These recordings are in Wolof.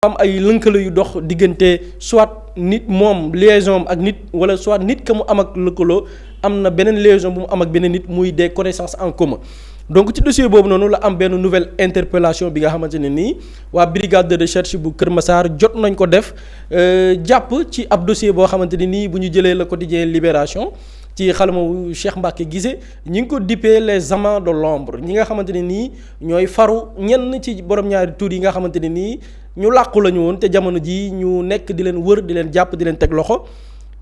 am ay lënkale yu dox diggante soit nit moom liaison ak nit wala soit nit ka mu am ak lëkkaloo am na beneen liaison bu mu am ak beneen nit muy des connaissances en commun donc ci dossier boobu noonu la am benn nouvelle interpellation bi nga xamante ne nii waa brigade de recherche bu Kër Massar jot nañ ko def jàpp ci ab dossier boo xamante ne nii bu ñu jëlee le quotidien Libération ci xalama Cheikh Mbacke Guissé ñi ngi ko dippee les amants de l'ombre ñi nga xamante ne nii ñooy faru ñenn ci borom ñaari tur yi nga xamante ne nii ñu làqu la ñu woon te jamono ji ñu nekk di leen wër di leen jàpp di leen teg loxo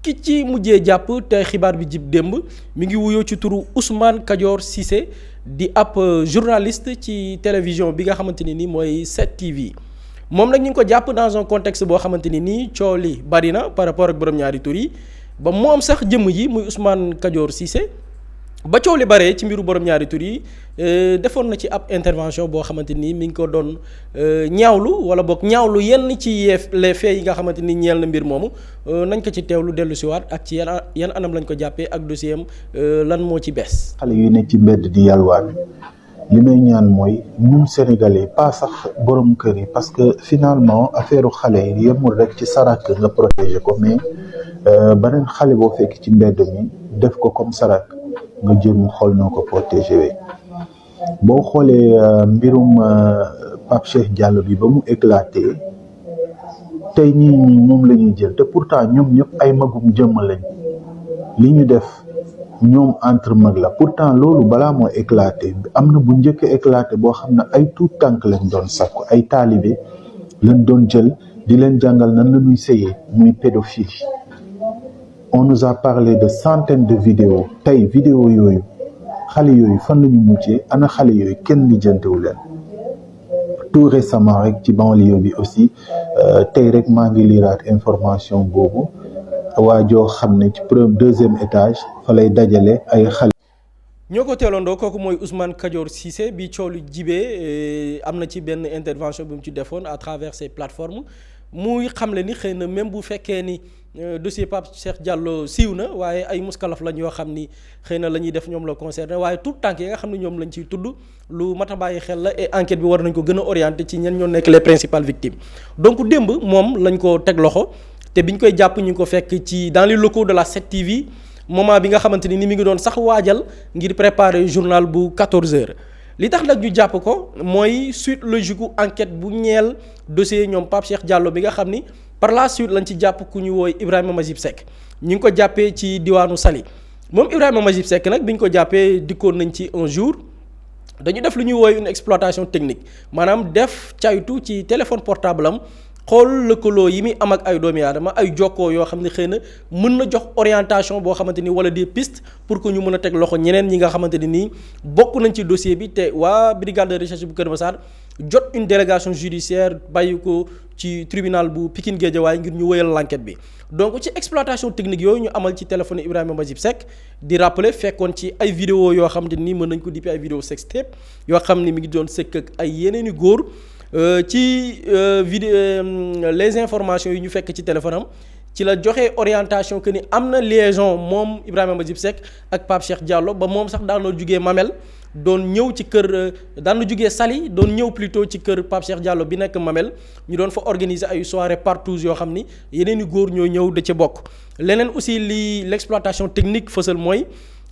ki ci mujjee jàpp te xibaar bi jib démb mi ngi wuyoo ci turu Ousmane Kadior Cissé di ab journaliste ci télévision bi nga xamante ne nii mooy 7TV moom nag ñu ngi ko jàpp dans un contexte boo xamante ni nii coow li bari na par rapport ak borom ñaari tur yi ba moom sax jëmm ji muy Ousmane Kadior Cissé ba coow li baree ci mbiru borom ñaari tur yi defoon na ci ab intervention boo xamante ni mi ngi ko doon ñaawlu wala boog ñaawlu yenn ci les faits yi nga xamante ni ñeel na mbir moomu nañ ko ci teewlu dellu siwaat ak ci yan anam lañ ko jàppee ak dossier am lan moo ci bees. xale yu ne ci mbedd di yalwaan li may ñaan mooy ñun sénégalais pas sax borom kër yi parce que finalement affaire xale yi yemul rek ci sarak nga protéger ko mais beneen xale boo fekk ci mbedd mi def ko comme sarak nga jëm xool noo ko protéger boo xoolee mbirum Pape Cheikh Diallo bi ba mu éclaté tey ñii moom la ñuy jël te pourtant ñoom ñëpp ay magum jëmm lañ li ñu def ñoom entre mag la pourtant loolu balaa moo éclaté am na bu njëkk éclaté boo xam ne ay tout tànk lañ doon sakku ay taalibe lañ doon jël di leen jàngal nan la ñuy sëyee muy pédophilie. On nous a parlé de centaines de vidéos tey vidéo yooyu xale yooyu fan la ñu mujjee ana xale yooyu kenn lijjantewu leen tout récemment rek ci banlieue bi aussi tey rek maa ngi liiraat information boobu waa joo xam ne ci deuxième étage fa lay dajale ay xale. ñoo ko teeloondoo kooku mooy Ousmane Kadior Cissé bi coow lu jibee am na ci benn intervention bi mu ci defoon à travers ces plateformes muy xamle ni xëy na même bu fekkee ni dossier Pape Cheikh Diallo siiw na waaye ay muskalaf lañ yoo xam ni xëy na la ñuy def ñoom la concerné waaye tout tànk yi nga xam ne ñoom lañ ciy tudd lu mat a bàyyi xel la et enquête bi war nañ ko gën a orienté ci ñen ñoo nekk les principales victimes donc démb moom lañ ko teg loxo te biñ koy jàpp ñu ngi ko fekk ci dans les locaux de la 7TV moment bi nga xamante ni mi ngi doon sax waajal ngir préparer journal bu 14h li tax nag ñu jàpp ko mooy suite logique u enquête bu ñeel dossier ñoom Pape Cheikh Diallo bi nga xam ni par la suite lañ ci jàpp ku ñu wooy Ibrahima Majib Seck ñu ngi ko jàppee ci diwaanu Saly moom Ibrahima Majib Seck nag bi ñu ko jàppee dikkoon nañ ci un jour dañu def lu ñuy wooy une exploitation technique maanaam def caytu ci téléphone portable am xool lëkkaloo yi muy am ak ay doomi aadama ay jokkoo yoo xam ne xëy na mën na jox orientation boo xamante ni wala des pistes pour que ñu mën a teg loxo ñeneen ñi nga xamante ne nii bokk nañ ci dossier bi te waa brigade de recherche bu Kër Massar jot une délégation judiciaire bàyyi ko ci tribunal bu Pikine Guédiawaye ngir ñu wëyal l'enquête bi donc ci exploitation technique yooyu ñu amal ci téléphone Ibrahima Majib Seck di rappeler fekkoon ci ay vidéo yoo xam ne nii mën nañ ko dippi ay vidéo sextape yoo xam ni mi ngi doon sëkk ak ay yeneeni góor ci vidéo les informations yi ñu fekk ci téléphone am ci la joxe orientation que ni am na liaison moom Ibrahima Majib Seck ak Pape Cheikh Diallo ba moom sax daan na jugee Mamel doon ñëw ci kër daan na jugee Saly doon ñëw plutôt ci kër Pape Cheikh Diallo bi nekk Mamel ñu doon fa organiser ay soirées partout yoo xam ni yeneen i góor ñoo ñëw da ca bokk. leneen aussi li l'exploitation technique fësal mooy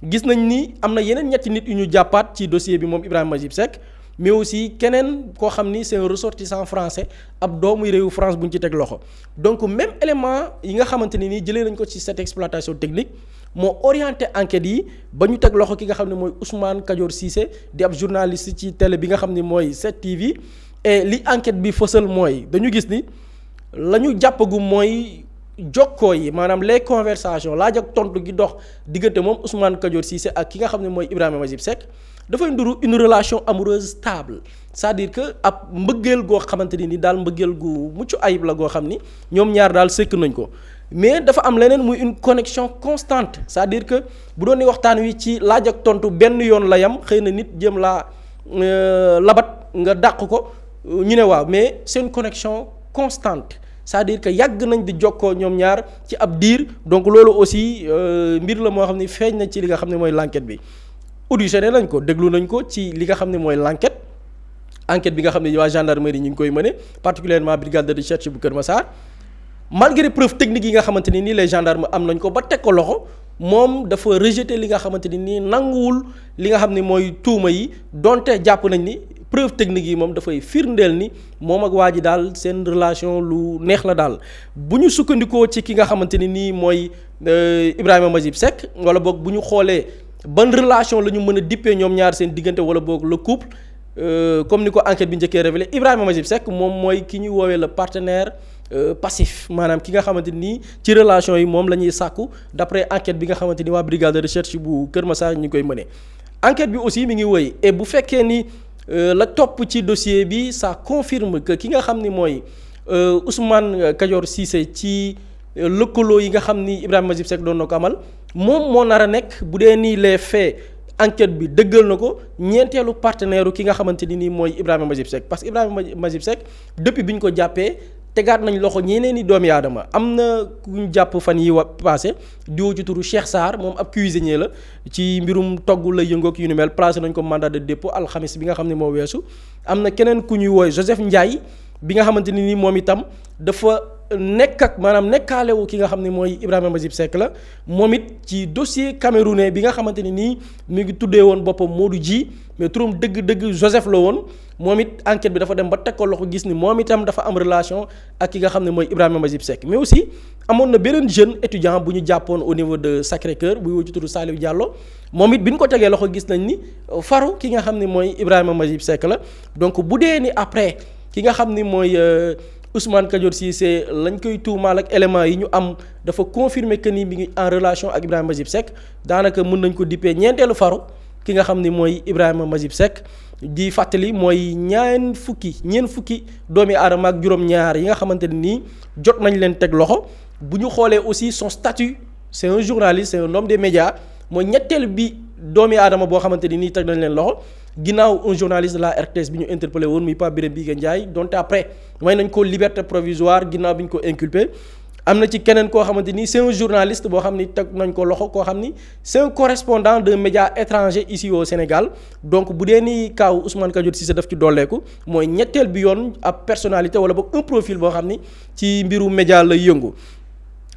gis nañ ni am na yeneen ñetti nit yu ñu jàppaat ci dossier bi moom Ibrahima Majib Seck. mais aussi keneen koo xam ni c'est un ressortissant français ab doomu réewu France bu ñu ci teg loxo donc même élément yi nga xamante ne nii jëlee nañ ko ci cette exploitation technique moo orienté enquête yi ba ñu teg loxo ki nga xam ne mooy Ousmane Kadior Cissé di ab journaliste ci télé bi nga xam ne mooy 7TV et li enquête bi fësal mooy dañu gis ni la ñu jàppagu mooy jokkoo yi maanaam les conversations laaj ak tontu gi dox diggante moom Ousmane Kadior Cissé ak ki nga xam ne mooy Ibrahima Majib Seck dafay nduru une relation amoureuse stable c'est-à-dire que ab mbëggeel goo xamante ni daal mbëggeel gu mucc ayib la goo xam ni ñoom ñaar daal sëkk nañ ko mais dafa am leneen muy une connexion constante c'est-à-dire que bu doon ni waxtaan wi ci laaj ak tontu benn yoon la yam xëy na nit jëm laa labat nga dàq ko ñu ne waaw mais c'est une connexion constante c'est-à-dire que yàgg nañ di jokkoo ñoom ñaar ci ab diir donc loolu aussi mbir la moo xam ni feeñ na ci li nga xam ne mooy l'enquête bi auditionné nañ ko déglu nañ ko ci li nga xam ne mooy l'enquête enquête bi nga xam ne waa gendarmerie ñu ngi koy mëne particulièrement brigade de recherche bu Kër Massar malgré preuve technique yi nga xamante ni nii les gendarmes am nañ ko ba teg ko loxo moom dafa rejeter li nga xamante ni nii nanguwul li nga xam ne mooy tuuma yi donte jàpp nañ ni preuve technique yi moom dafay firndeel ni moom ak waa ji daal seen relation lu neex la daal bu ñu sukkandikoo ci ki nga xamante ni nii mooy Ibrahima Majib Seck wala boog bu ñu xoolee ban relation la ñu mën a dippee ñoom ñaar seen diggante wala boog le couple comme ni ko enquête bi njëkkee révélé Ibrahima Majib Seck moom mooy ki ñuy woowee le partenaire passif maanaam ki nga xamante ni ci relation yi moom la ñuy sàkku d'après enquête bi nga xamante ni waa brigade de recherche bu Kër Massar ñu ngi koy mëne enquête bi aussi mi ngi wëy et bu fekkee ni la topp ci dossier bi ça confirme que ki nga xam ni mooy Ousmane Kadior Cissé ci lëkkaloo yi nga xam ni Ibrahima Majib Seck doon na ko amal moom moo nar a nekk bu dee nii les faits enquête bi dëggal na ko ñeenteelu partenaire ki nga xamante ni nii mooy Ibrahima Majib Seck parce que Ibrahima Majib Seck depuis bi ñu ko jàppee tegaat nañ loxo ñeneen i doomi aadama am na ku ñu jàpp fan yi passé diwoo ci turu Cheikh Sarr moom ab cuisinier la ci mbirum togg la yëngook yu ni mel placé nañ ko mandat de dépôt alxamis bi nga xam ne moo weesu am na keneen ku ñuy wooy Joseph Ndiaye bi nga xamante ni nii moom itam dafa nekk ak maanaam nekkaalewu ki nga xam ne mooy Ibrahima Majib Seck la moom it ci dossier camerounais bi nga xamante ni nii mi ngi tuddee woon boppam Modou Ji mais turam dëgg-dëgg Joseph la woon moom it enquête bi dafa dem ba teg ko loxo gis ni moom itam dafa am relation ak ki nga xam ne mooy Ibrahima Majib Seck mais aussi amoon na beneen jeune étudiant bu ñu jàppoon au niveau de Sacré-Cœur buy woo ci turu Saliou Diallo moom it bi ñu ko tegee loxo gis nañ ni faru ki nga xam ne mooy Ibrahima Majib Seck la donc bu dee ni après ki nga xam ni mooy Ousmane Kadior Cissé lañ koy tuumaal ak éléments yi ñu am dafa confirmer que ni mi ngi en relation ak Ibrahima Majib Seck daanaka mën nañ ko dippee ñeenteelu faru ki nga xam ni mooy Ibrahima Majib Seck di fàttali mooy ñeent fukki doomi aadama ak juróom-ñaar yi nga xamante ne nii jot nañ leen teg loxo bu ñu xoolee aussi son statut c'est un journaliste c'est un homme des médias mooy ñetteel bi doomi aadama boo xamante ni nii teg nañ leen loxo ginnaaw un journaliste de la RTS bi ñu interpellé woon muy Pape Birame Bigué Ndiaye donte après may nañ ko liberté provisoire ginnaaw bi ñu ko inculpé am na ci keneen koo xamante ni c'est un journaliste boo xam ni teg nañ ko loxo koo xam ni c'est un correspondant d'un média étranger ici au Sénégal donc bu dee ni kaaw Ousmane Kadior Cissé daf ci dolleeku mooy ñetteel bi yoon ab personnalité wala boog un profil boo xam ni ci mbiru média lay yëngu.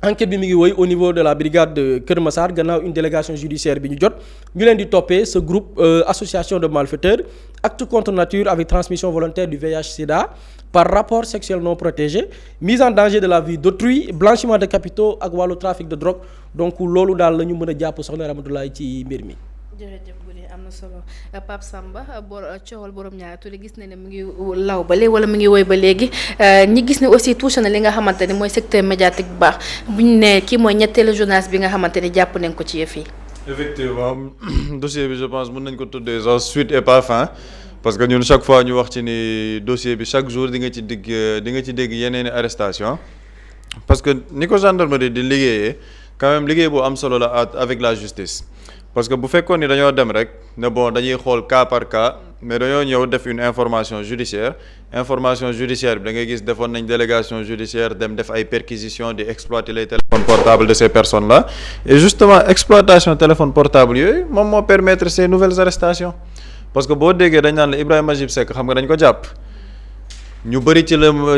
enquête bi mi ngi woy au niveau de la brigade de Kër Massar gannaaw une délégation judiciaire bi ñu jot ñu leen di toppee ce groupe association de malfaiteurs acte contre nature avec transmission volontaire du VIH/Sida par rapport sexuel non protégé mise en danger de la vie d'autrui blanchiment de capitaux ak wàllu trafic de drogue donc loolu daal la ñu mën a jàpp soxna Ramatoulaye ci mbir mi. jërëjëf Boury am na solo Pape Samba coowal borom ñaari tur gis na ne mu ngi law ba léegi wala mu ngi woy ba léegi ñi gis ne aussi touché na li nga xamante ne mooy secteur médiatique bu baax bu ñu ne kii mooy ñetteelu journaliste bi nga xamante ne jàpp nañ ko ci yëf yi. effectivement dossier bi je pense mën nañ ko tuddee genre suite et pas fin parce que ñun chaque fois ñu wax ci ni dossier bi chaque jour di nga ci dégg yeneen i arrestation parce que ni ko gendarmerie di liggéeyee quand même liggéey bu am solo la avec la justice. parce que bu fekkoon ni dañoo dem rek ne bon dañuy xool cas par cas mais dañoo ñëw def une information judiciaire bi da ngay gis defoon nañ délégation judiciaire dem def ay perquisitions di exploiter les téléphones portables de ces personnes là et justement exploitation téléphone portable yooyu moom moo permettre ces nouvelles arrestations parce que boo déggee dañ naan la Ibrahima Majib Seck xam nga dañ ko jàpp ñu bëri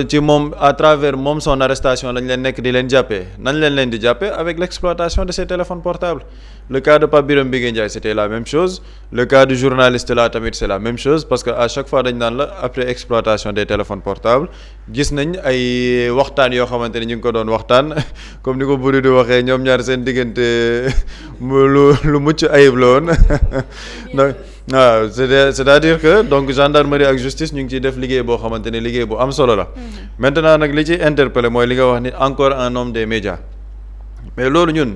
ci moom à travers moom son arrestation lañ leen nekk di leen jàppee nañ leen di jàppee avec l'exploitation de ces téléphones portables le cas de Pape Birame Bigué Ndiaye c'était la même chose le cas du journaliste là tamit c'est la même chose parce que à chaque fois dañ naan la après exploitation des téléphones portables gis nañ ay waxtaan yoo xamante ni ñu ngi ko doon waxtaan comme ni ko Boury di waxee ñoom ñaar seen diggante lu mucc ayib la woon donc waaw c'est-à-dire que donc gendarmerie ak justice ñu ngi ciy def liggéey boo xamante ni liggéey bu am solo la maintenant nag li ci interpellé mooy li nga wax ni encore un homme des médias mais loolu ñun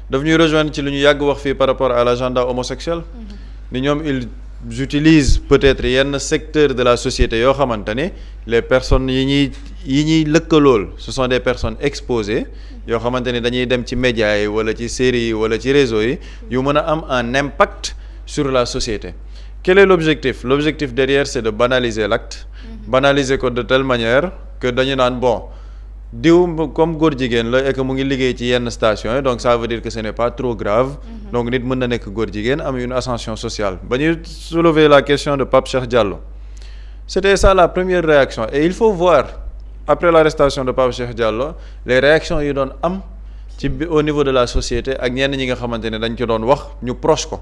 daf ñuy rejoindre ci lu ñu yàgg wax fii par rapport à l'agenda homosexuel ni ñoom ils utilisent peut-être yenn secteur de la société yoo xamante ni les personnes yi ñuy lëkkalool ce sont des personnes exposées yoo xamante ni dañuy dem ci médias yi wala ci séries yi wala ci réseaux yi yu mën a am un impact sur la société. Quel est l'objectif? L'objectif derrière c'est de banaliser l'acte banaliser ko de telle manière que dañu naan bon diw comme góor jigéen la et que mu ngi liggéey ci yenn station yi donc ça veut dire que ce n'est pas trop grave donc nit mën na nekk góor jigéen am une ascension sociale ba ñuy soulever la question de Pape Cheikh Diallo c'était ça la première réaction et il faut voir après l'arrestation de Pape Cheikh Diallo les réactions yu doon am ci au niveau de la société ak ñenn ñi nga xamante ne dañ ko doon wax ñu proche ko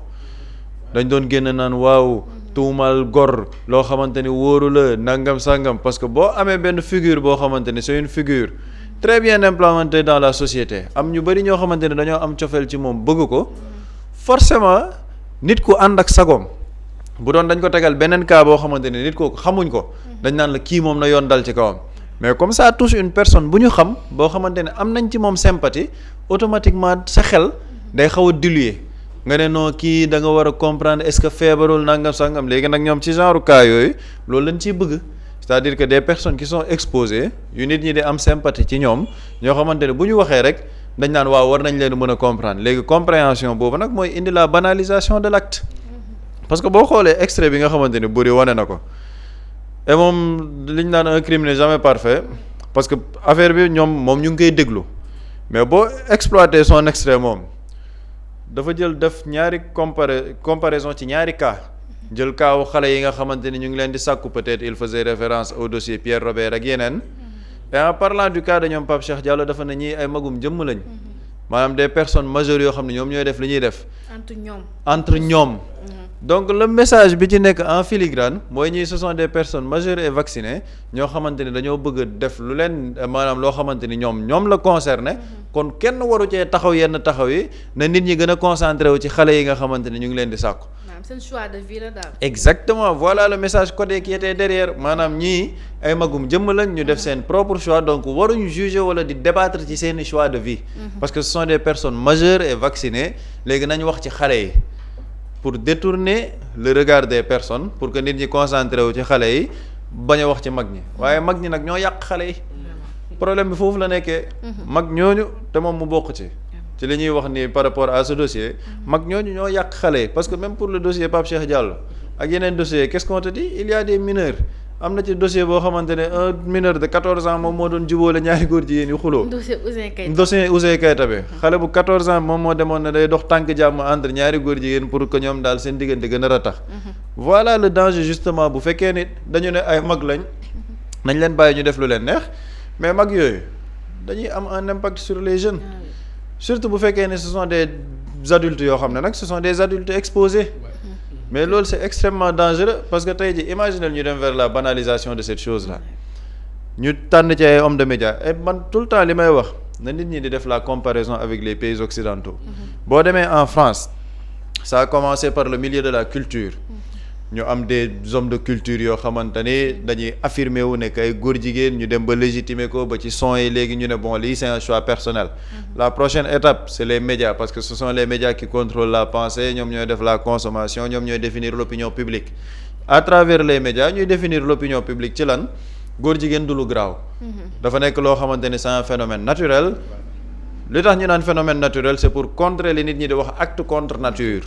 dañ doon génn naan waaw tuumal gor loo xamante ni wóoru la nangam sangam parce que boo amee benn figure boo xamante ni c'est une figure très bien implémentée dans la société am ñu bari ñoo xamante ne dañoo am cofeel ci moom bëgg ko forcément nit ku ànd ak sagoom bu doon dañ ko tegal beneen cas boo xamante ne nit kooku xamuñ ko dañ naan la kii moom na yoon dal ci kawam mais comme ça touche une personne bu ñu xam boo xamante ne am nañ ci moom sympathie automatiquement sa xel day xaw a diluer nga ne non kii da nga war a comprendre est-ce que feebarul nangam sangam léegi nag ñoom ci genre cas yooyu loolu lañ ciy bëgg c'est-à-dire que des personnes qui sont exposées yu nit ñi di am sympathie ci ñoom ñoo xamante ne bu ñu waxee rek dañ naan waaw war nañ leen mën a comprendre léegi compréhension boobu nag mooy indi la banalisation de l'acte parce que boo xoolee extrait bi nga xamante ni Boury wane na ko et moom li ñu naan un crime n'est jamais parfait parce que affaire bi moom ñu ngi koy déglu mais boo exploiter son extrait moom dafa jël def ñaari comparaison ci ñaari cas jël kaawu xale yi nga xamante ni ñu ngi leen di sàkku peut-être il faisait référence au dossier Pierre Robert ak yeneen et en parlant du cas de ñoom Pape Cheikh Diallo dafa ne ñii ay magum jëmm lañ maanaam des personnes majeures yoo xam ne ñoom ñooy def li ñuy def entre ñoom donc le message bi ci nekk en filigrane mooy ñii ce sont des personnes majeures et vaccinées ñoo xamante ni dañoo bëgg a def lu leen maanaam loo xamante ni ñoom la concerné kon kenn waru cee taxaw yenn taxaw yi na nit ñi gën a concentré wu ci xale yi nga xamante ni ñu ngi leen di sàkku. seen choix de vie la daal. exactement voilà le message codé qui était derrière maanaam ñii ay magum jëmm lañ ñu def seen propre choix donc waruñu juger wala di débattre ci seeni choix de vie. parce que ce sont des personnes majeures et vaccinées léegi nañu wax ci xale yi. pour détourner le regard des personnes pour que nit ñi concentré wu ci xale yi bañ a wax ci mag ñi waaye mag ñi nag ñoo yàq xale yi problème bi foofu la nekkee mag ñooñu te moom mu bokk ci li ñuy wax ni par rapport à ce dossier mag ñooñu ñoo yàq xale yi parce que même pour le dossier Pape Cheikh Diallo ak yeneen dossiers qu'est-ce qu'on te dit il y a des mineurs am na ci dossier boo xamante ne un mineur de 14 ans moom moo doon jubóole ñaari góor jigéen yu xuloo dossier Ouzin Keita bi xale bu 14 ans moom moo demoon ne day dox tànk jàmm entre ñaari góor jigéen pour que ñoom daal seen diggante gën a ratax voilà le danger justement bu fekkee nit dañu ne ay mag lañ nañ leen bàyyi ñu def lu leen neex mais mag yooyu dañuy am un impact sur les jeunes surtout bu fekkee ne ce sont des adultes yoo xam ne nag ce sont des adultes exposés mais loolu c'est extrêmement dangereux parce que tey jii imaginez ñu dem vers la banalisation de cette chose là ñu tànn ci ay hommes de médias et man tout le temps li may wax na nit ñi di def la comparaison avec les pays occidentaux boo demee en France ça a commencé par le milieu de la culture ñu am des hommes de culture yoo xamante ni dañuy affirmer wu ne ay góor jigéen ñu dem ba légitimer ko ba ci son yi léegi ñu ne bon lii c'est un choix personnel la prochaine étape c'est les médias parce que ce sont les médias qui contrôlent la pensée ñoom ñooy def la consommation ñoom ñooy définir l'opinion publique à travers les médias ñuy définir l'opinion publique ci lan góor jigéen du lu graaw dafa nekk loo xamante ni c'est un phénomène naturel li tax ñu naan phénomène naturel c'est pour contrer li nit ñi di wax acte contre nature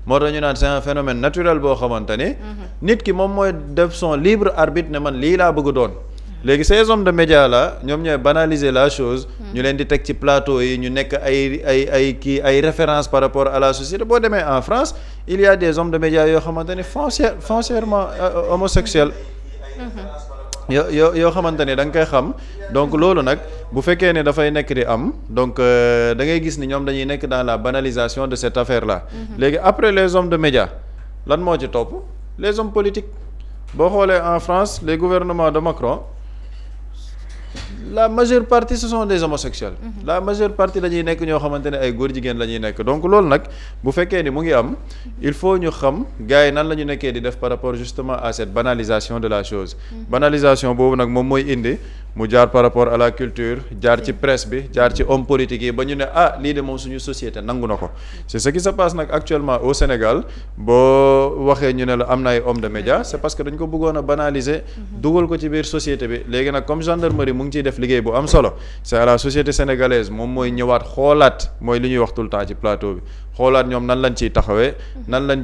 moo tax ñu naan c'est un phénomène naturel boo xamante ni nit ki moom mooy def son libre arbitre ne man lii laa bëgg doon léegi ces hommes de médias là ñoom ñooy banaliser la chose ñu leen di teg ci plateau yi ñu nekk ay références par rapport à la société boo demee en France il y a des hommes de médias yoo xamante ni foncièrement homosexuels yoo xamante ni da nga koy xam donc loolu nag bu fekkee ne dafay nekk di am donc da ngay gis ni ñoom dañuy nekk dans la banalisation de cette affaire là léegi après les hommes de médias lan moo ci topp les hommes politiques boo xoolee en France les gouvernements de Macron la majeure partie ce sont des homosexuels la majeure partie dañuy nekk ñoo xamante ne ay góor jigéen la ñuy nekk donc loolu nag bu fekkee ni mu ngi am il faut ñu xam gars yi nan la ñu nekkee di def par rapport justement à cette banalisation de la chose banalisation boobu nag moom mooy indi mu jaar par rapport à la culture jaar ci presse bi jaar ci homme politique yi ba ñu ne lii de moom suñu société nangu na ko c'est ce qui se passe nag actuellement au Sénégal boo waxee ñu ne la am na ay hommes de médias c'est parce que dañ ko bëggoon a banaliser dugal ko ci biir société bi léegi nag comme gendarmerie mu ngi ciy def def liggéey bu am solo c'est à la société sénégalaise moom mooy ñëwaat xoolaat mooy li ñuy wax tout le temps ci plateau bi xoolaat ñoom nan lañ ciy taxawee nan la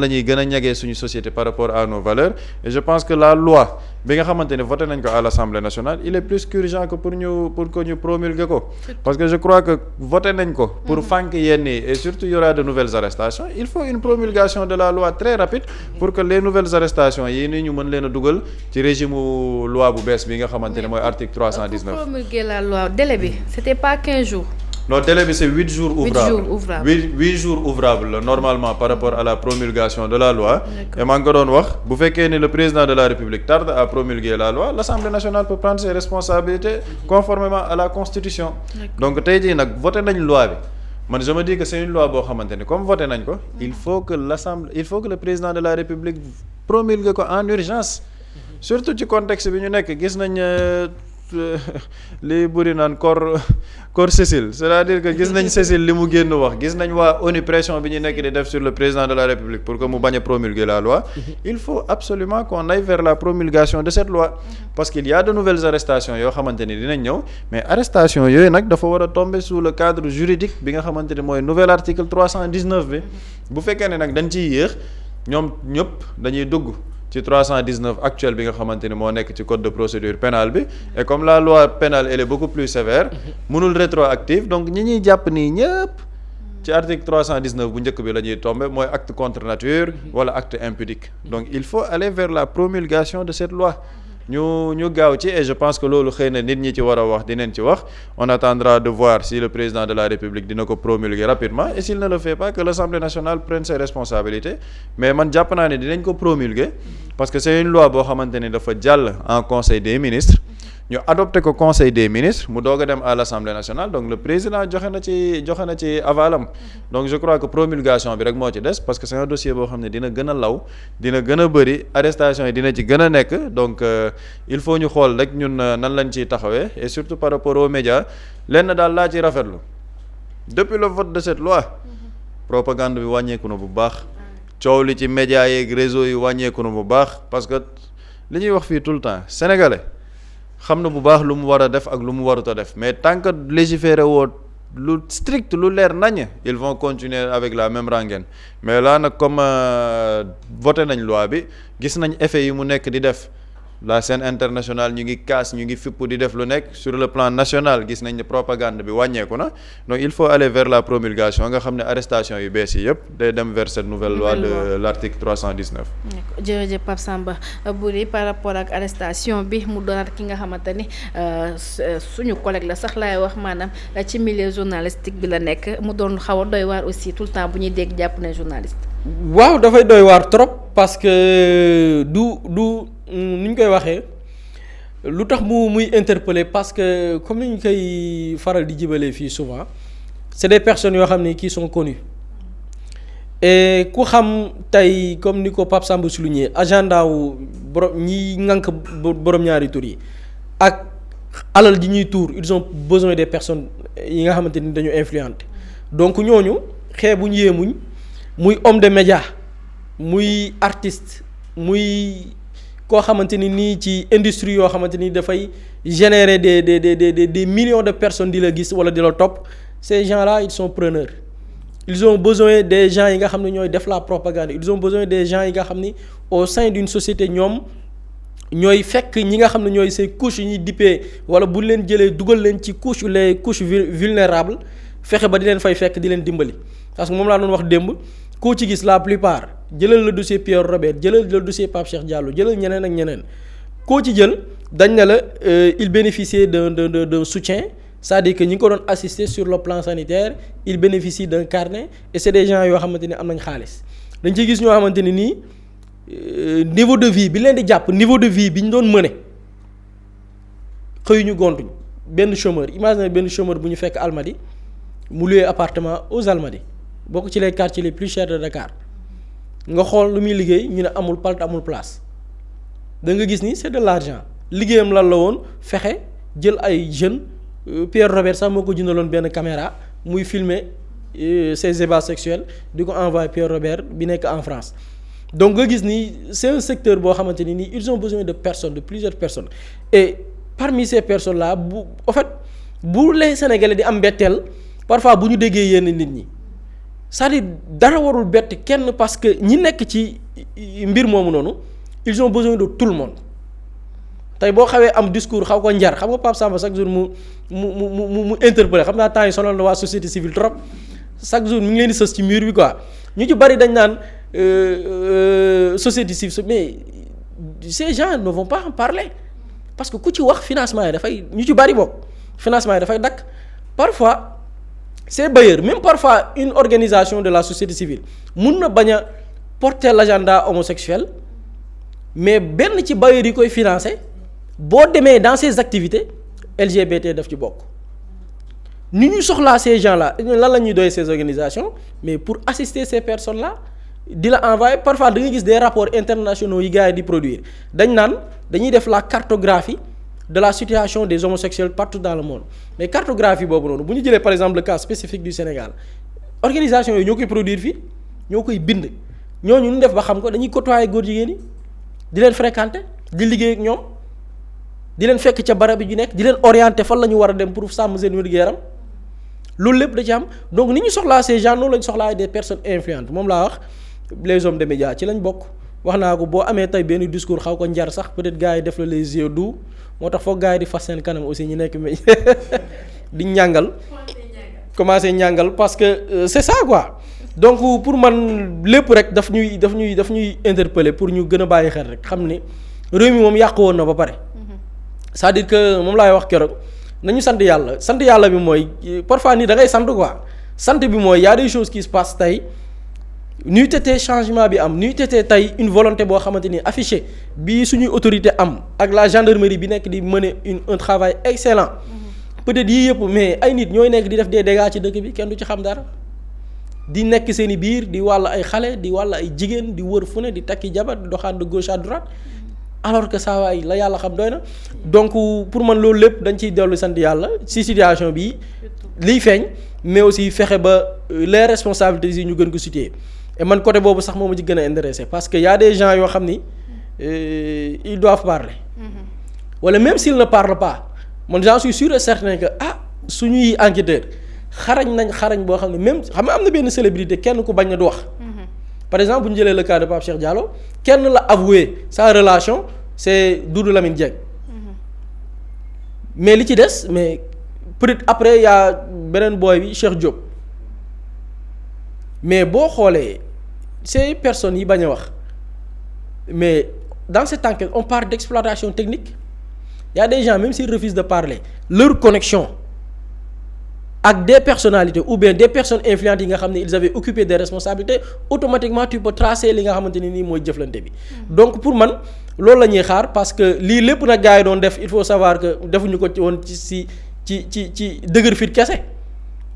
ñuy gën a ñagee suñu société par rapport à nos valeurs et je pense que la loi bi nga xamante ne voté nañ ko à l'Assemblée nationale il est plus qu'urgent que pour que ñu promulguer ko parce que je crois que voté nañ ko pour fànk yenn yi et surtout il y aura de nouvelles arrestations il faut une promulgation de la loi très rapide pour que les nouvelles arrestations yi ni ñu mën leen a dugal ci régime loi bu bees bi nga xamante ne mooy article 319. pour promulguer la loi délai bi c'était pas 15 jours. non délai bi c'est 8 jours ouvrables. 8 jours ouvrables la normalement par rapport à la promulgation de la loi. et maa ngi ko doon wax bu fekkee ni le président de la République tarde à promulguer la loi l'Assemblée nationale peut prendre ses responsabilités conformément à la Constitution. donc tey jii nag voté nañ loi bi man je me dis que c'est une loi boo xamante ni comme voté nañ ko il faut que le président de la République promulgue ko en urgence surtout ci contexte bi ñu nekk gis nañ li bëri naan corps Cécile c'est-à-dire que gis nañ Cécile li mu génn wax gis nañ waa ONU pression bi ñu nekk di def sur le président de la République pour que mu bañ a promulguer la loi il faut absolument qu'on aille vers la promulgation de cette loi parce qu'il y a de nouvelles arrestations yoo xamante ni dinañ ñëw mais arrestation yooyu nag dafa war a tomber sous le cadre juridique bi nga xamante ni mooy nouvel article 319 bi bu fekkee ne nag dañ ciy yéex ñoom ñëpp dañuy dugg ci 319 actuel bi nga xamante ni moo nekk ci code de procédure pénale bi et comme la loi pénale elle est beaucoup plus sévère mënul rétroactive donc ñi ñuy jàpp nii ñëpp ci article 319 bu njëkk bi la ñuy tomber mooy acte contre nature wala acte impudique donc il faut aller vers la promulgation de cette loi ñu gaaw ci et je pense que loolu xëy na nit ñi ci war a wax dinañ ci wax on attendra de voir si le président de la République dina ko promulguer rapidement et s'il ne le fait pas que l'Assemblée nationale prenne ses responsabilités mais man jàpp naa ne dinañ ko promulguer parce que c'est une loi boo xamante ni dafa jàll en conseil des ministres ñu adopté ko conseil des ministres mu doog a dem à l'Assemblée nationale donc le président joxe na ci avalam donc je crois que promulgation bi rek moo ci des parce que c'est un dossier boo xam ne dina gën a law dina gën a bëri arrestation yi dina ci gën a nekk donc il faut ñu xool rek ñun nan lañ ciy taxawee et surtout par rapport aux médias lenn daal laa ciy rafetlu depuis le vote de cette loi propagande bi wàññeeku na bu baax coow li ci médias yeeg réseau yi wàññeeku na bu baax parce que li ñuy wax fii tout le temps sénégalais xam na bu baax lu mu war a def ak lu mu warut a def mais tant que légiférer woo lu strict lu leer nañ ils vont continuer avec la même rengaine mais là nag comme voté nañ loi bi gis nañ effet yi mu nekk di def la scène internationale ñu ngi kaas ñu ngi fipp di def lu nekk sur le plan national gis nañ ne propagande bi wàññeeku na donc il faut aller vers la promulgation nga xam ne arrestation yu bees yi yëpp day dem vers cette nouvelle loi de l'article 319. jërëjëf Pape Samba Boury par rapport ak arrestation bi mu doonaat ki nga xamante ni suñu collègue la sax laay wax maanaam ci milieu journalistique bi la nekk mu doon xaw a doy waar aussi tout le temps bu ñuy dégg jàpp ne journaliste. waaw dafay doy waar trop parce que du ni ñu koy waxee lu tax muy interpeller parce que comme ni ñu koy faral di jibalee fii souvent c'est des personnes yoo xam ne qui sont connues et ku xam tey comme ni ko Pape Samba souligné agenda wu borom ñi ŋànk borom ñaari tur yi ak alal ji ñuy tuur ils ont besoin des personnes yi nga xamante ni dañu influentes donc ñooñu xeebuñ yéemuñ muy homme de média muy artiste muy koo xamante ni nii ci industrie yoo xamante ni dafay générer des millions de personnes di la gis wala di la topp ces gens-là ils sont preneurs ils ont besoin des gens yi nga xam ne ñooy def la propagande ils ont besoin des gens yi nga xam ni au sein d'une société ñoom ñooy fekk ñi nga xam ne ñooy ces couches yi ñuy dippee wala bu leen jëlee dugal leen ci les couches vulnérables fexe ba di leen fay fekk di leen dimbali parce que moom laa doon wax démb koo ci gis la plupart jëlal le dossier Pierre Robert jëlal le dossier Pape Cheikh Diallo jëlal ñeneen ak ñeneen koo ci jël dañ ne la il bénéficiait d'un soutien c'est-à-dire que ñi ngi ko doon assister sur le plan sanitaire il bénéficie d'un carnet et c'est des gens yoo xamante ni am nañ xaalis dañ ciy gis ñoo xamante ni nii niveau de vie bi leen di jàpp niveau de vie bi ñu doon mëne xëyuñu gontuñ benn chômeur imagine benn chômeur bu ñu fekk Almadies mu loué appartement aux Almadies bokk ci les quartiers les plus chers de Dakar nga xool lu muy liggéey ñu ne amul palte amul place da nga gis ni c'est de l'argent liggéeyam lan la woon fexe jël ay jeunes Pierre Robert sax moo ko jëndaloon benn caméra muy filmer ses ébats sexuels di ko envoyer Pierre Robert bi nekk en France donc nga gis ni c'est un secteur boo xamante ni nii ils ont besoin de personnes de plusieurs personnes et parmi ces personnes là en fait bu les Sénégalais di am mbetteel parfois bu ñu déggee yenn nit ñi c'est-à-dire dara warul bett kenn parce que ñi nekk ci mbir moomu noonu ils ont besoin de tout le monde tey boo xawee am discours xaw ko njar xam nga Pape Samba chaque jour mu interpellé xam naa temps yi sonal na waa société civile trop chaque jour mu ngi leen di sës ci mur bi quoi ñu ci bari dañ naan société civile mais ces gens ne vont pas en parler parce que ku ci wax financement yi dafay ñu ci bari bokk financement yi dafay dakk parfois ces bailleurs même parfois une organisation de la société civile mun na bañ a porter l'agenda homosexuel mais benn ci bailleurs yi koy financer boo demee dans ces activités LGBT daf ci bokk ni ñu soxlaa ces gens là lan la ñuy doy ces organisations mais pour assister ces personnes là di la envoyer parfois da nga gis des rapports internationaux yi gars yi di produire dañ naan dañuy def la cartographie de la situation des homosexuels partout dans le monde mais cartographie boobu noonu bu ñu jëlee par exemple le cas spécifique du Sénégal organisation yooyu ñoo koy produire fii ñoo koy bind ñooñu ñu def ba xam ko dañuy côtoyer góor jigéen yi di leen fréquenter di liggéey ak ñoom di leen fekk ca barab bi ñu nekk di leen orienter fan la ñu war a dem pour sàmm seen wér-gu-yaram loolu lépp da ci am donc ni ñu soxlaa ces gens noonu la ñu soxlaa des personnes influentes moom laa wax les hommes de médias ci lañ bokk wax naa ko boo amee tey benn discours xaw ko njar sax peut-être gars yi def la les yeux doux moo tax foog gars yi di fas seen kanam aussi ñu nekk mais di ñàngal commencer ñàngal parce que c'est ça quoi donc pour man lépp rek daf ñuy interpeller pour ñu gën a bàyyi xel rek xam ni réew mi moom yàqu woon na ba pare c'est-à-dire que moom laay wax keroog nañu sant yàlla bi mooy parfois nii da ngay sant quoi sant bi mooy y a des choses qui se passent tey nuy tetee changement bi am nuy tetee tey une volonté boo xamante ni affichée bi suñuy autorité am ak la gendarmerie bi nekk di mener un travail excellent peut-être yii yëpp mais ay nit ñooy nekk di def des dégâts ci dëkk bi kenn du ci xam dara di nekk seen i biir di wàll ay xale di wàll ay jigéen di wër fu ne di takki jabar di doxaan de gauche à droite alors que saa waay la yàlla xam doy na donc pour man loolu lépp dañ ciy dellu sant yàlla ci situation bi liy feeñ mais aussi fexe ba les responsabilités yi ñu gën ko situer et man côté boobu sax moo ma ci gën a intéressé parce que y a des gens yoo xam ni ils doivent parler wala même s'ils ne parlent pas man j'en suis sûr et certain que suñuy enquêteur xarañ boo xam ne même xam nga am na benn célébrité kenn ku bañ na du wax par exemple bu ñu jëlee le cas de Pape Cheikh Diallo kenn la avoué sa relation c'est Doudou Lamine Dieng mais li ci des mais peut-être après y a beneen booy bi Cheikh Diop mais boo xoolee ces personnes yi bañ a wax mais dans cette enquête on parle d'exploitation technique y a des gens même s'ils refusent de parler leur connexion ak des personnalités ou bien des personnes influentes yi nga xam ne ils avaient occupé des responsabilités automatiquement tu peux tracer li nga xamante ni nii mooy jëflante bi donc pour man loolu la ñuy xaar parce que lii lépp nag gars yi doon def il faut savoir que defuñu ko ci woon ci dëgër fit kese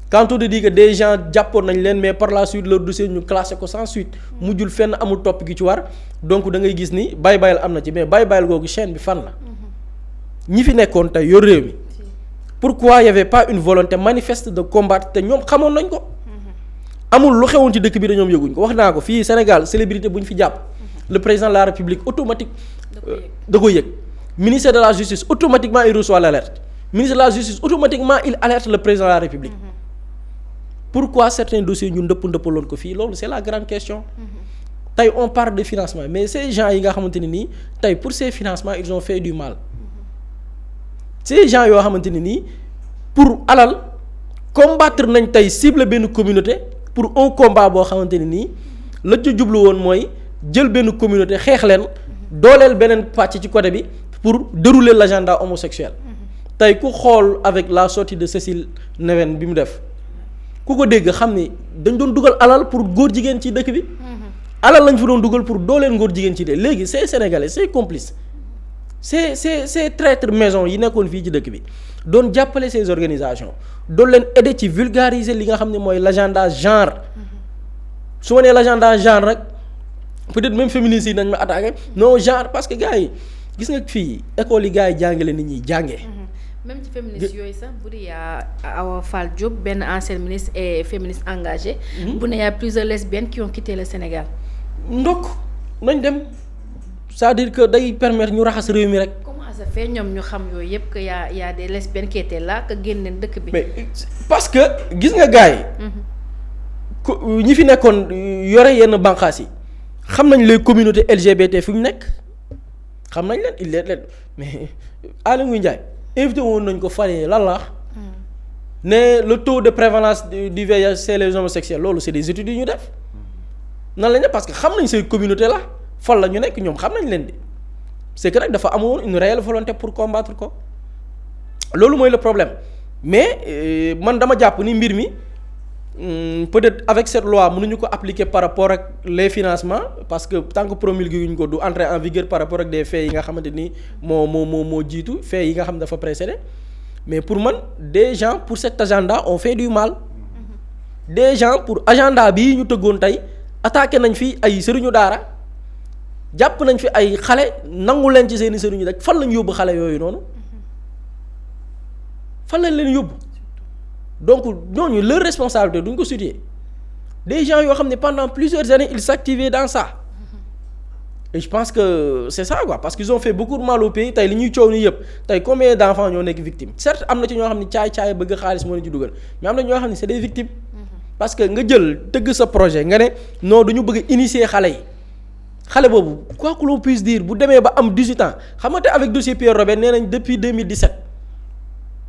quand on te dit que des gens jàppoon nañ leen mais par la suite leur dossier ñu classé ko sans suite mujjul fenn amul topp gi ci war donc da ngay gis ni bay-bayal am na ci mais bay-bayal googu chaîne bi fan la ñi fi nekkoon tey yor réew mi pourquoi il y avait pas une volonté manifeste de combattre te ñoom xamoon nañ ko amul lu xewoon ci dëkk bi dañoom yëguñ ko wax naa ko fii Sénégal célébrité bu ñu fi jàpp le président de la République automatique da koy yëg ministère de la justice automatiquement il reçoit l'alerte ministre de la justice automatiquement il alerte le président de la République pourquoi certains dossiers ñu ndëppaloon ko fii loolu c'est la grande question tey on parle de financement mais ces gens yi nga xamante ne nii tey pour ces financements ils ont fait du mal ces gens yoo xamante ne nii pour alal combattre nañ tey cible benn communauté pour un combat boo xamante ne nii la ca jublu woon mooy jël benn communauté xeex leen dooleel beneen pàcc ci côté bi pour dérouler l'agenda homosexuel tey ku xool avec la sortie de Cécile Neven bi mu def ku ko dégg xam ni dañ doon dugal alal pour góor jigéen ci dëkk bi alal lañ fa doon dugal pour dooleel góor jigéen ci de léegi c'est sénégalais c'est complice c'est traître maison yi nekkoon fii ci dëkk bi doon jàppale ces organisations doon leen aider ci vulgariser li nga xam ne mooy l'agenda genre su ma nee l'agenda genre rek peut-être même féministes yi nañ ma attaqué non genre parce que gars yi gis nga fii école yi gars yi jàngale nit ñi jàngee. même ci féministes yooyu sax bu dee yaa Awa Fall Diop benn ancienne ministre et féministe engagée. bu ne y a plusieurs lesbiennes qui ont quitté le Sénégal. ndokk nañ dem c'est-à-dire que day permettre ñu raxas réew mi rek. comment ça fait ñoom ñu xam yooyu yëpp que y a des lesbiennes qui étaient là que génn leen dëkk bi. mais parce que gis nga gars yi. ñi fi nekkoon yore yenn bànqaas yi xam nañ les communautés LGBT fi ñu nekk xam nañ leen il leen mais Aly Ngouille Ndiaye invité woon nañ ko fan lan la ne le taux de prévalence du VIH chez les homosexuels loolu c'est des études yu ñu def nan la ñu parce que xam nañ ces communautés là fan la ñu nekk ñoom xam nañ leen di c'est que nag dafa amoon une réelle volonté pour combattre ko loolu mooy le problème mais man dama jàpp ni mbir mi. Peut-être avec cette loi mënuñu ko appliquer par rapport ak les financements parce que tant que promulgué wuñ ko du entrer en vigueur par rapport ak des faits yi nga xamante ni moo jiitu faits yi nga xam dafa précédé mais pour man des gens pour cet agenda ont fait du mal des gens pour agenda bii ñu tëggoon tey attaqué nañ fi ay sëriñu daara jàpp nañ fi ay xale nangu leen ci seeni sëriñu rek fan lañ yóbbu xale yooyu noonu fan lañ leen yóbbu. Donc ñooñu leur responsabilité duñ ko situer des gens yoo xam ne pendant plusieurs années ils s'activaient dans ça et je pense que c'est ça quoi parce qu'ils ont fait beaucoup de mal au pays tey li ñuy coow nii yëpp tey combien d'enfants ñoo nekk victimes certes am na ci ñoo xam ne caay-caay bëgg xaalis moo leen ci dugal mais am na ñoo xam ne c'est des victimes parce que nga jël tëgg sa projet nga ne non dañu bëgg initier xale yi xale boobu quoi que l'on puisse dire bu demee ba am 18 ans xam nga te avec dossier Pierre Robert nee nañ depuis 2017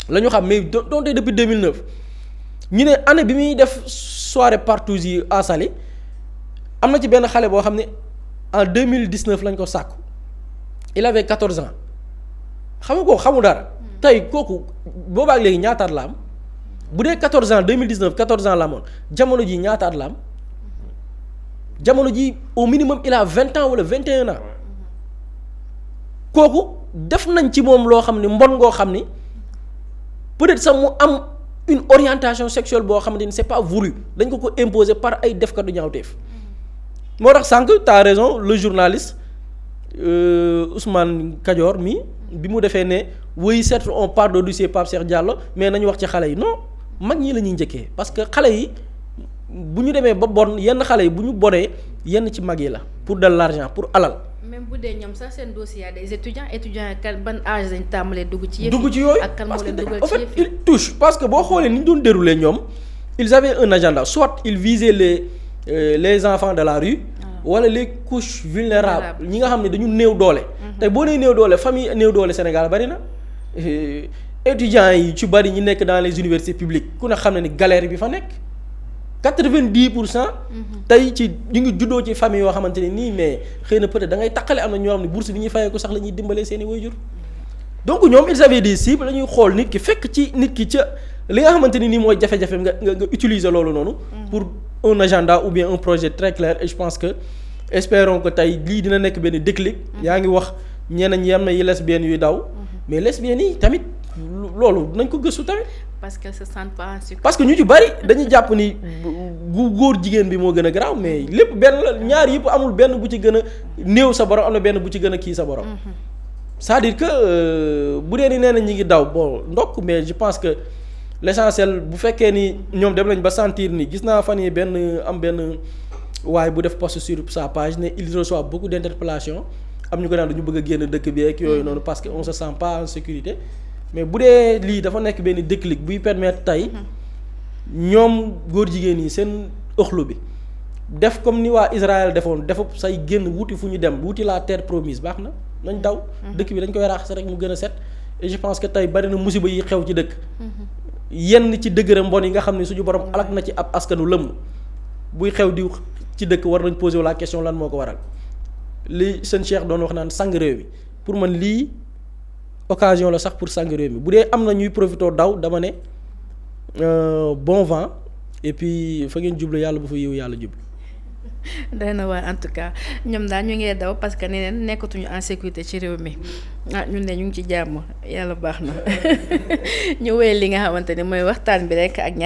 la ñu xam mais donte depuis 2009 ñu ne année bi muy def soirée partouze yi à Saly am na ci benn xale boo xam ne en 2019 lañ ko sàkku il avait 14 ans xam nga kooku xamul dara tey kooku boobaak léegi ñaataat la am bu dee 14 ans 2019 14 ans la amoon jamono ji ñaataat la am jamono ji au minimum il a 20 ans wala 21 ans kooku def nañ ci moom loo xam ne mbon ngoo xam ni peut-être sax mu am une orientation sexuelle boo xamante ni c'est pas voulu dañ ko imposer par ay defkatu ñaawteef moo tax sànq t'as raison le journaliste Ousmane Kadior mi bi mu defee ne oui certes on parle de dossier Pape Cheikh Diallo mais nañu wax ci xale yi non mag ñi la ñuy njëkkee parce que xale yi bu ñu demee ba bon yenn xale yi bu ñu bonee yenn ci mag yi la pour de l'argent pour alal. même bu dee ñoom sax seen dossier y a des étudiants kan ban âge lañ tàmbalee dugg ci yëf dugg ci yooyu ak kan moo parce que leen dugal en ci fait yëf yi il touche parce que boo xoolee ni ñu doon dérouler ñoom ils avaient un agenda soit ils visaient les enfants de la rue wala les couches vulnérables ñi nga xam ne dañu néew doole te boo nee néew doole famille néew doole Sénégal bari na étudiants yi ci bari ñi nekk dans les universités publiques ku ne xam ne ni galère bi fa nekk 90% tey ci ñu ngi juddoo ci famille yoo xamante ne nii mais xëy na peut-être da ngay taqale am na ñoo xam ne bourse bi ñuy fayee ko sax la ñuy dimbalee seeni waajur donc ñoom ils avaient des cibles la ñuy xool nit ki fekk ci nit ki ca li nga xamante ni nii mooy jafe-jafe nga utiliser loolu noonu pour un agenda ou bien un projet très clair et je pense que espérons que tey lii dina nekk benn déclic yaa ngi wax ñeneen ñi am na yi lesbiennes yuy daw mais lesbiennes yi tamit loolu nañ ko gëstu tamit parce que se sentent pas en sécurité. parce que ñu ci bari dañuy jàpp ni gu góor jigéen bi moo gën a garaaw mais lépp benn la ñaar yëpp amul benn bu ci gën a néew sa borom am na benn bu ci gën a kii sa borom c'est-à-dire que bu dee ni nee na ñi ngi daw bon ndokk mais je pense que l'essentiel bu fekkee ni ñoom dem nañ ba sentir ni gis naa fan yi benn waaye bu def post sur sa page ne il reçoit beaucoup d'interpellations am ñu ko naan dañu bëgg a génn dëkk bi ak yooyu noonu parce que on se sent pas en sécurité mais bu dee lii dafa nekk benn déclic buy permettre tey ñoom góor jigéen yi seen ëxlu bi def comme ni waa Israël defoon dafa say génn wuti fu ñu dem wuti la terre promise baax na nañ daw dëkk bi dañ koy raxas rek mu gën a set et je pense que tey bari na musiba yi xew ci dëkk yenn ci dëgëra mbon yi nga xam ne suñu borom alak na ci ab askanu lëmm buy xew di ci dëkk war nañ poser la question lan moo ko waral li seen Cheikh doon wax naan sang réew mi pour man lii occasion la sax pour sang réew mi bu dee am na ñuy profité daw dama ne bon vent et puis fa ngeen jublu yàlla bu fa yiw yàlla jublu. day na waar en tout cas ñoom daal ñu ngee daw parce que neneen nekkatuñu en sécurité ci réew mi ñun ne ñu ngi ci jàmm yàlla baax na ñu wéy li nga xamante ne mooy waxtaan bi rek ak